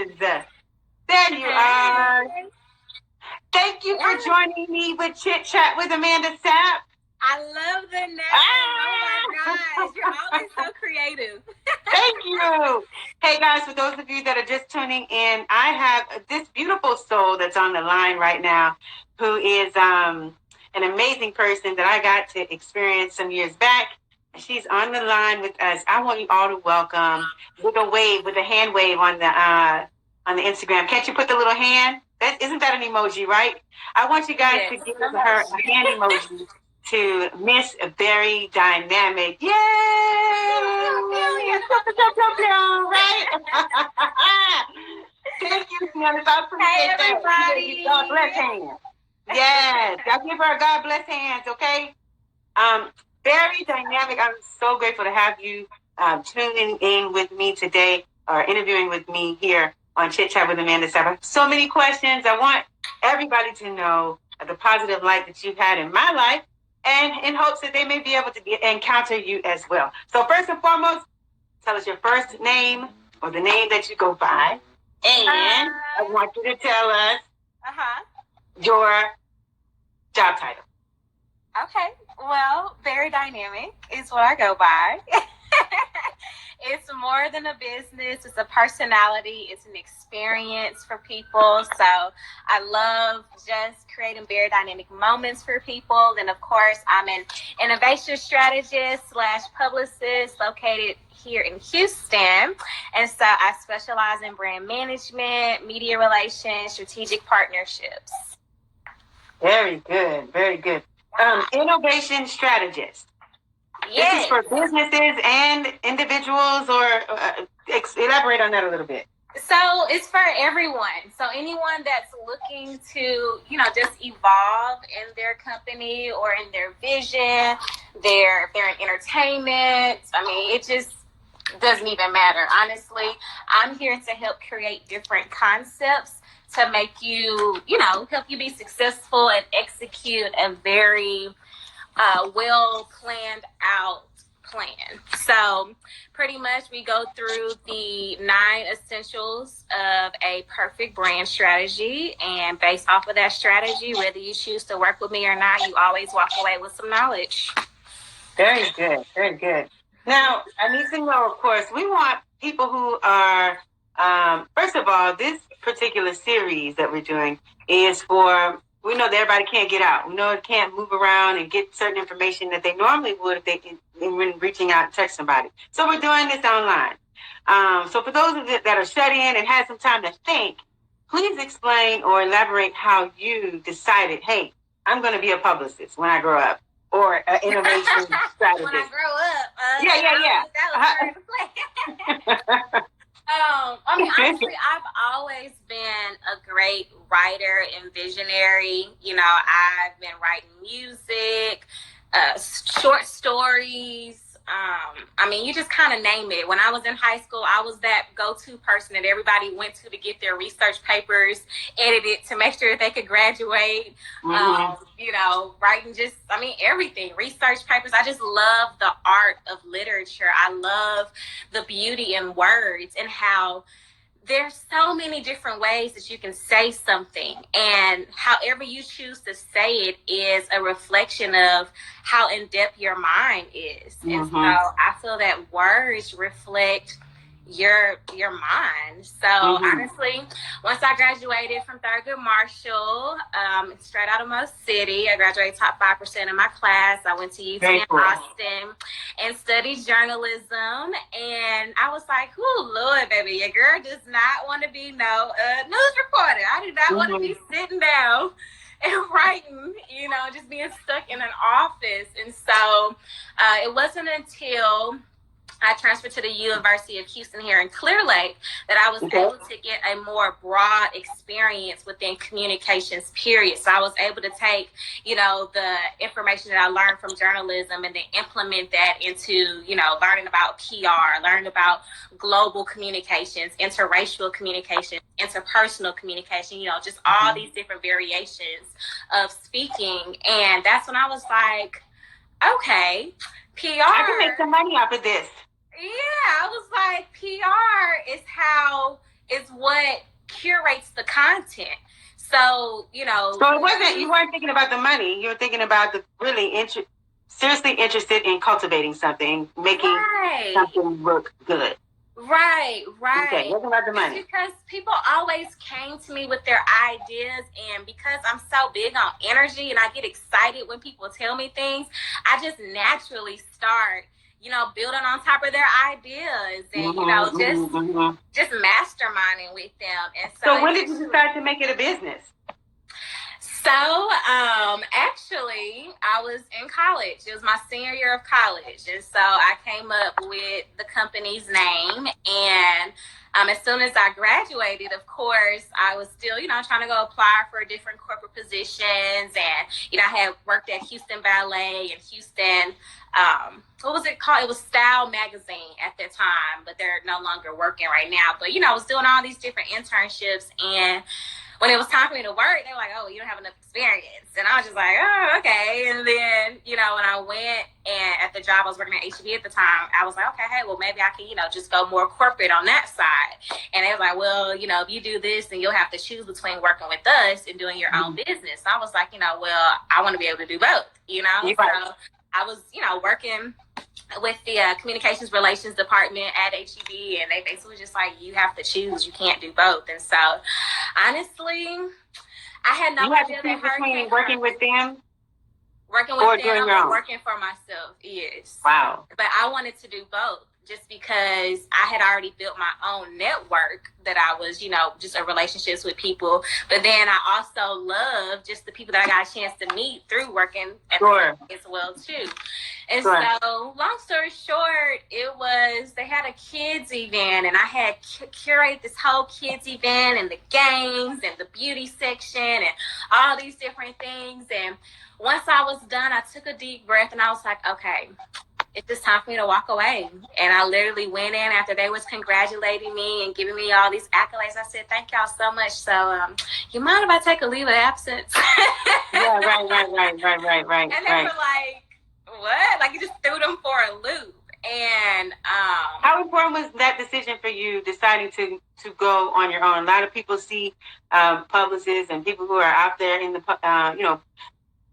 is. There you are. Thank you for joining me with Chit Chat with Amanda Sapp. I love the name. Oh my gosh. You're always so creative. Thank you. Hey guys, for those of you that are just tuning in, I have this beautiful soul that's on the line right now who is an amazing person that I got to experience some years back. She's on the line with us. I want you all to welcome with a wave, with a hand wave on the Instagram. Can't you put the little hand? Isn't that an emoji, right? I want you guys to give her a hand emoji to Miss Very Dynamic. Yay! Right? Thank you, Fiona. I appreciate that. Everybody. God bless hands. Yes. Y'all give her a God bless hands, okay? Very dynamic. I'm so grateful to have you tuning in with me today or interviewing with me here on Chit Chat with Amanda Sapp. So many questions. I want everybody to know the positive light that you've had in my life and in hopes that they may be able to encounter you as well. So first and foremost, tell us your first name or the name that you go by. And I want you to tell us your job title. Okay. Well, Very Dynamic is what I go by. It's more than a business. It's a personality. It's an experience for people. So I love just creating very dynamic moments for people. And of course, I'm an innovation strategist / publicist located here in Houston. And so I specialize in brand management, media relations, strategic partnerships. Very good. Very good. Innovation strategist. Yes. This is for businesses and individuals, or elaborate on that a little bit. So it's for everyone. So anyone that's looking to, just evolve in their company or in their vision, they're in entertainment. I mean, it just doesn't even matter. Honestly, I'm here to help create different concepts to make you, help you be successful and execute a very well planned out plan. So pretty much we go through the 9 essentials of a perfect brand strategy, and based off of that strategy, whether you choose to work with me or not, you always walk away with some knowledge. Very good. Very good. Now, I need to know, of course, we want people who are, first of all, this particular series that we're doing is for, we know that everybody can't get out. We know they can't move around and get certain information that they normally would if they when reaching out and touch somebody. So we're doing this online. So for those of you that are shut in and had some time to think, please explain or elaborate how you decided, hey, I'm going to be a publicist when I grow up, or an innovation strategist. When I grow up. Yeah. That was part of the plan. Honestly, I've always been a great writer and visionary. I've been writing music, short stories. You just kind of name it. When I was in high school, I was that go-to person that everybody went to get their research papers edited to make sure that they could graduate. Writing everything, research papers. I just love the art of literature. I love the beauty in words and how there's so many different ways that you can say something, and however you choose to say it is a reflection of how in-depth your mind is. And so I feel that words reflect your mind. So honestly, once I graduated from Thurgood Marshall, straight out of Mo City, I graduated top 5% in my class. I went to UT in Austin and studied journalism. And I was like, "Oh Lord, baby, your girl does not want to be no news reporter. I do not want to be sitting down and writing, just being stuck in an office." And so it wasn't until I transferred to the University of Houston here in Clear Lake that I was able to get a more broad experience within communications, period. So I was able to take, the information that I learned from journalism and then implement that into, learning about PR, learning about global communications, interracial communication, interpersonal communication, just all these different variations of speaking. And that's when I was like, okay, PR. I can make some money off of this. Yeah, I was like, PR is how is what curates the content. So, you know. So it wasn't, you weren't thinking about the money. You were thinking about the seriously interested in cultivating something, making something look good. Right. Okay, wasn't about the money. Because people always came to me with their ideas, and because I'm so big on energy and I get excited when people tell me things, I just naturally start, you know, building on top of their ideas and, you know, just masterminding with them. And so when did you decide to make it a business? So, actually, I was in college. It was my senior year of college. And so I came up with the company's name. And as soon as I graduated, of course, I was still, you know, trying to go apply for different corporate positions. And, you know, I had worked at Houston Ballet and Houston, what was it called? It was Style Magazine at the time, but they're no longer working right now. But, you know, I was doing all these different internships, and when it was time for me to work, they were like, oh, you don't have enough experience. And I was just like, oh, okay. And then, you know, when I went and at the job I was working at HEB at the time, I was like, okay, hey, well, maybe I can, you know, just go more corporate on that side. And they was like, well, you know, if you do this, then you'll have to choose between working with us and doing your own business. I was like, you know, well, I want to be able to do both, you know? So I was, you know, working with the communications relations department at HEB, and they basically just like, you have to choose, you can't do both. And so honestly, I had no idea that between working with them or working for myself. Yes. Wow. But I wanted to do both, just because I had already built my own network that I was, you know, just in relationships with people. But then I also love just the people that I got a chance to meet through working at the as well too. And so, long story short, they had a kids event, and I had curated this whole kids event and the games and the beauty section and all these different things. And once I was done, I took a deep breath and I was like, okay, it's just time for me to walk away. And I literally went in after they was congratulating me and giving me all these accolades. I said, thank y'all so much. So you mind if I take a leave of absence? Yeah, right. And they were like, what? Like, you just threw them for a loop. And how important was that decision for you, deciding to go on your own? A lot of people see publicists and people who are out there in the you know,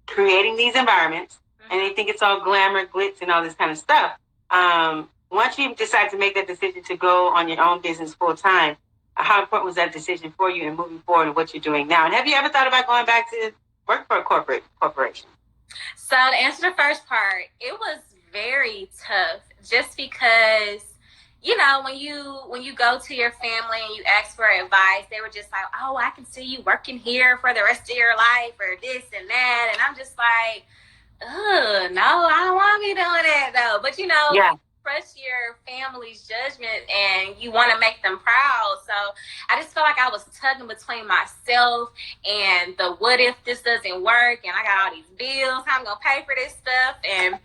creating these environments, and they think it's all glamour, glitz, and all this kind of stuff. Once you decide to make that decision to go on your own business full time, how important was that decision for you and moving forward and what you're doing now? And have you ever thought about going back to work for a corporation? So to answer the first part, it was very tough, just because, you know, when you go to your family and you ask for advice, they were just like, oh, I can see you working here for the rest of your life or this and that. And I'm just like, oh, no, I don't want to be doing that though. But, you know, you trust your family's judgment and you want to make them proud. So I just felt like I was tugging between myself and the what if this doesn't work, and I got all these bills, how I'm going to pay for this stuff. And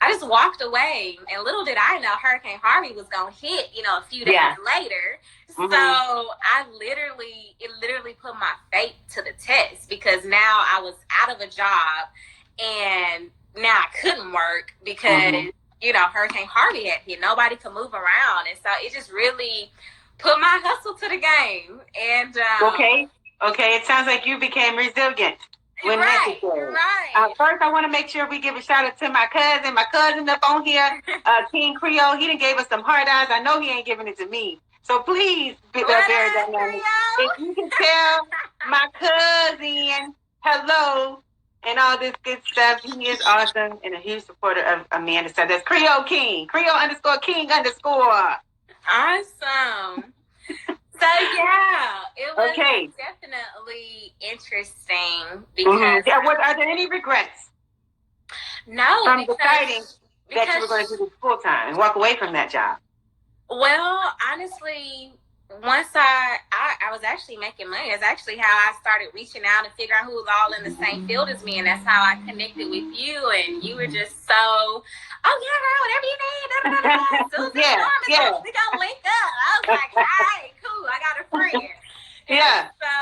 I just walked away, and little did I know Hurricane Harvey was going to hit, you know, a few days later. So it literally put my faith to the test, because now I was out of a job and now I couldn't work because, you know, Hurricane Harvey had hit. Nobody could move around. And so it just really put my hustle to the game. And Okay. It sounds like you became resilient when necessary. Right. First, I want to make sure we give a shout out to my cousin up on here, King Creole. He done gave us some hard eyes. I know he ain't giving it to me. So please, be very dynamic. If you can tell my cousin hello and all this good stuff, he is awesome and a huge supporter of Amanda. So that's Creole King, Creole_King_. Awesome. So yeah, it was definitely interesting because. Are there any regrets? No, from deciding that you were going to do this full time and walk away from that job. Well, honestly, once I was actually making money. That's actually how I started reaching out and figuring out who was all in the same field as me, and that's how I connected with you. And you were just so, oh yeah, girl, whatever you need. We gonna link up. I was like, all right, cool. I got a friend. So,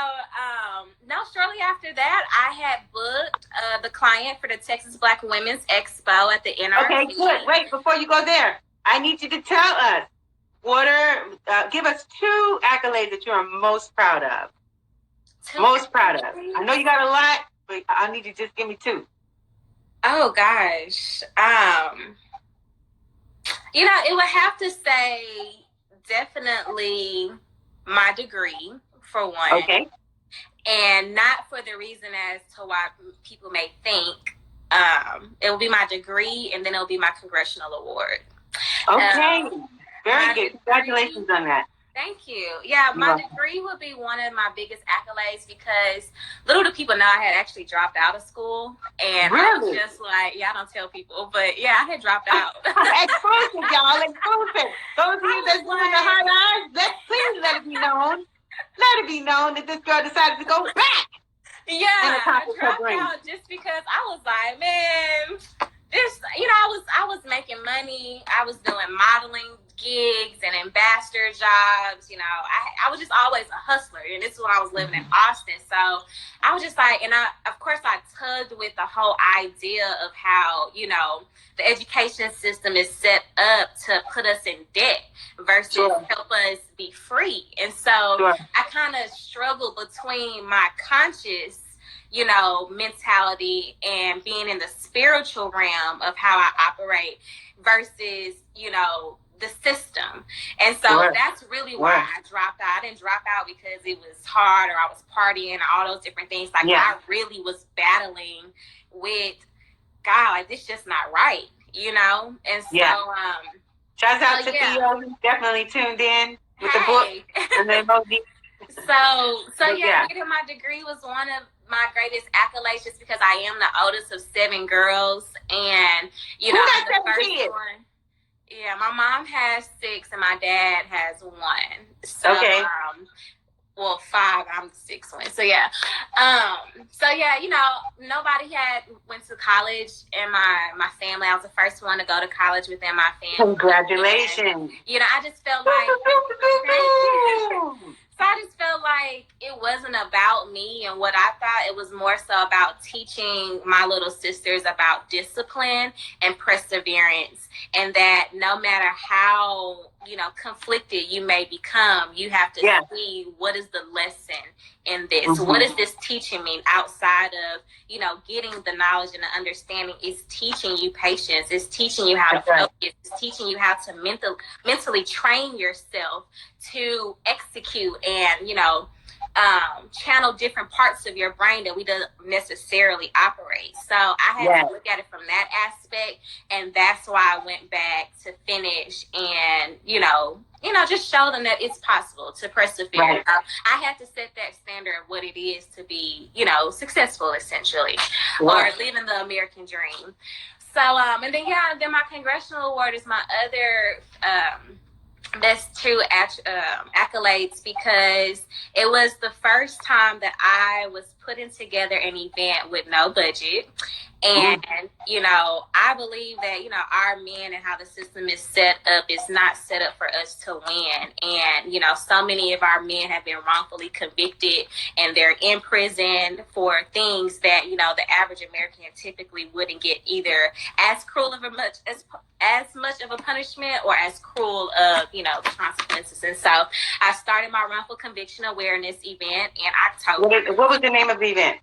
shortly after that, I had booked the client for the Texas Black Women's Expo at the NRC. Okay, good. Wait, before you go there, I need you to tell us give us 2 accolades that you are most proud of. Most proud of. I know you got a lot, but I need you to just give me 2. Oh gosh. It would have to say definitely my degree for one. Okay. And not for the reason as to why people may think. It will be my degree, and then it'll be my congressional award. Okay. Very good. Congratulations on that. Thank you. Yeah, my degree would be one of my biggest accolades because little do people know I had actually dropped out of school. And I was just like, I don't tell people, but I had dropped out. Exclusive, y'all. Exclusive. Those of you that's doing the high eyes, please let it be known. Let it be known that this girl decided to go back. Yeah, I dropped out just because I was like, man, I was making money. I was doing modeling gigs and ambassador jobs. I was just always a hustler, and this is when I was living in Austin. So I was just like, and of course I tugged with the whole idea of how, the education system is set up to put us in debt versus help us be free. And so I kind of struggled between my conscious mentality and being in the spiritual realm of how I operate versus, the system. And so that's really why I dropped out. I didn't drop out because it was hard or I was partying or all those different things. Like I really was battling with God, like this just not right, And so shout out to Theo, who's definitely tuned in with the book and the emoji. So getting my degree was one of my greatest accolades just because I am the oldest of 7 girls, and I'm the first one. Yeah, my mom has 6 and my dad has 1. So 5. I'm the 6th one. So nobody had went to college in my family. I was the first one to go to college within my family. Congratulations. And, I just felt like So I just felt like it wasn't about me and what I thought. It was more so about teaching my little sisters about discipline and perseverance, and that no matter how, conflicted you may become, you have to see what is the lesson in this. Mm-hmm. What is this teaching me outside of, getting the knowledge and the understanding? It's teaching you patience. It's teaching you how to focus. It's teaching you how to mentally train yourself to execute and, channel different parts of your brain that we don't necessarily operate. So I had to look at it from that aspect, and that's why I went back to finish and, just show them that it's possible to persevere. Right. I had to set that standard of what it is to be, successful, essentially, or living the American dream. So, and then my congressional award is my other best 2 accolades, because it was the first time that I was putting together an event with no budget. And, I believe that, our men and how the system is set up is not set up for us to win. And, so many of our men have been wrongfully convicted and they're in prison for things that, the average American typically wouldn't get either as cruel of as much of a punishment or as cruel of, the consequences. And so I started my wrongful conviction awareness event in October. What was the name of the event?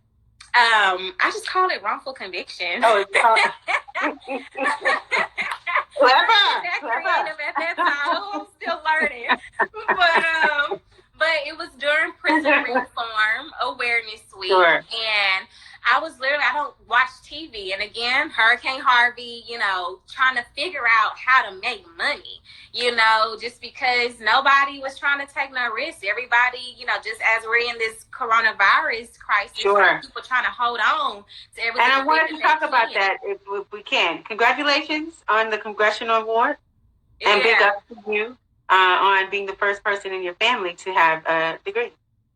I just called it wrongful conviction. Oh, it's called... Clever. Creative at that time. I'm still learning. But it was during Prison Reform Awareness Week. Sure. And I was literally, I don't watch TV. And again, Hurricane Harvey, trying to figure out how to make money, just because nobody was trying to take no risk. Everybody, just as we're in this coronavirus crisis, people trying to hold on to everything. And I wanted to talk about that if we can. Congratulations on the Congressional Award. And big up to you on being the first person in your family to have a degree.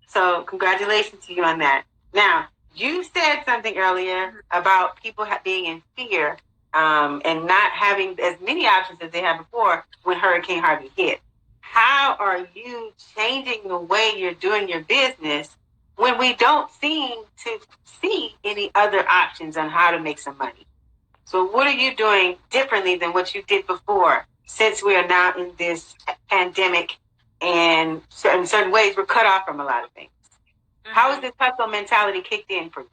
So congratulations to you on that. Now, you said something earlier about people being in fear and not having as many options as they had before when Hurricane Harvey hit. How are you changing the way you're doing your business when we don't seem to see any other options on how to make some money? So what are you doing differently than what you did before since we are now in this pandemic and in certain ways we're cut off from a lot of things. Mm-hmm. How has this hustle mentality kicked in for you?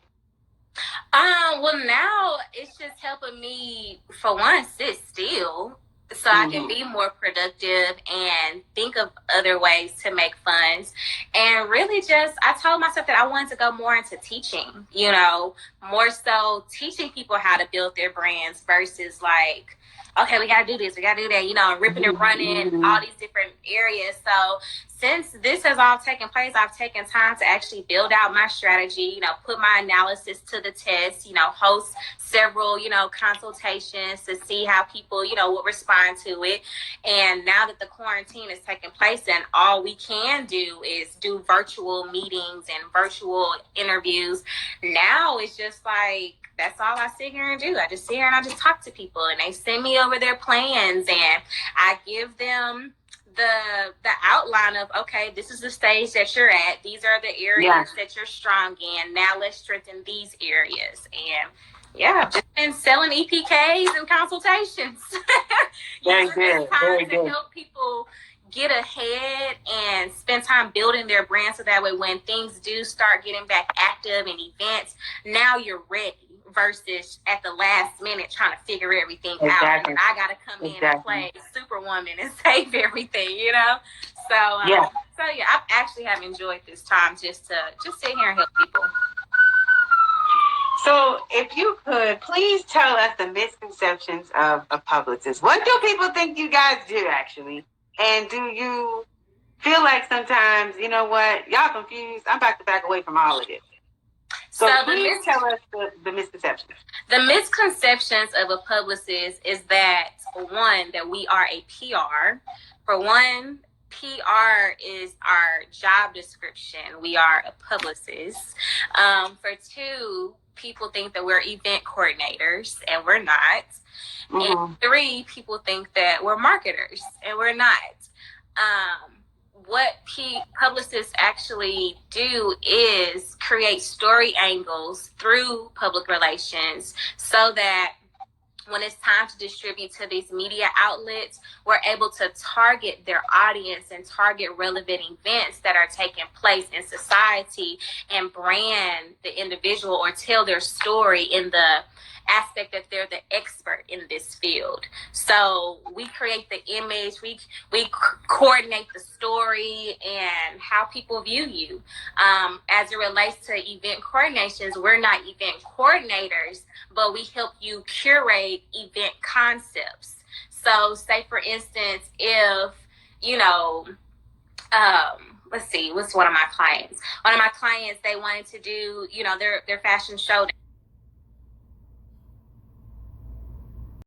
Well, now it's just helping me, for one, sit still so I can be more productive and think of other ways to make funds. And really just, I told myself that I wanted to go more into teaching, you know, more so teaching people how to build their brands versus like, okay, we got to do this, we got to do that, you know, and ripping and running, all these different areas. So since this has all taken place, I've taken time to actually build out my strategy, you know, put my analysis to the test, you know, host several, you know, consultations to see how people, you know, will respond to it. And now that the quarantine is taking place and all we can do is do virtual meetings and virtual interviews, now it's just like, that's all I sit here and do. I just sit here and I just talk to people and they send me over their plans and I give them the outline of, okay, this is the stage that you're at. These are the areas that you're strong in. Now let's strengthen these areas. And yeah, I've just been selling EPKs and consultations. Very good. Very good. To help people get ahead and spend time building their brand so that way when things do start getting back active and events, now you're ready versus at the last minute trying to figure everything out. And I got to come in and play Superwoman and save everything, you know? So, I actually have enjoyed this time just sit here and help people. So if you could, please tell us the misconceptions of a publicist. What do people think you guys do, actually? And do you feel like sometimes, you know what, y'all confused? I'm about to back away from all of this. So please tell us the misconceptions. The misconceptions of a publicist is that, one, that we are a PR. For one, PR is our job description. We are a publicist. For two, people think that we're event coordinators, and we're not. And three, people think that we're marketers, and we're not. What publicists actually do is create story angles through public relations so that when it's time to distribute to these media outlets, we're able to target their audience and target relevant events that are taking place in society and brand the individual or tell their story in the aspect that they're the expert in this field. So we create the image, we coordinate the story and how people view you. As it relates to event coordinations, we're not event coordinators, but we help you curate event concepts. So say for instance, if, you know, let's see, what's one of my clients? One of my clients, they wanted to do, you know, their fashion show.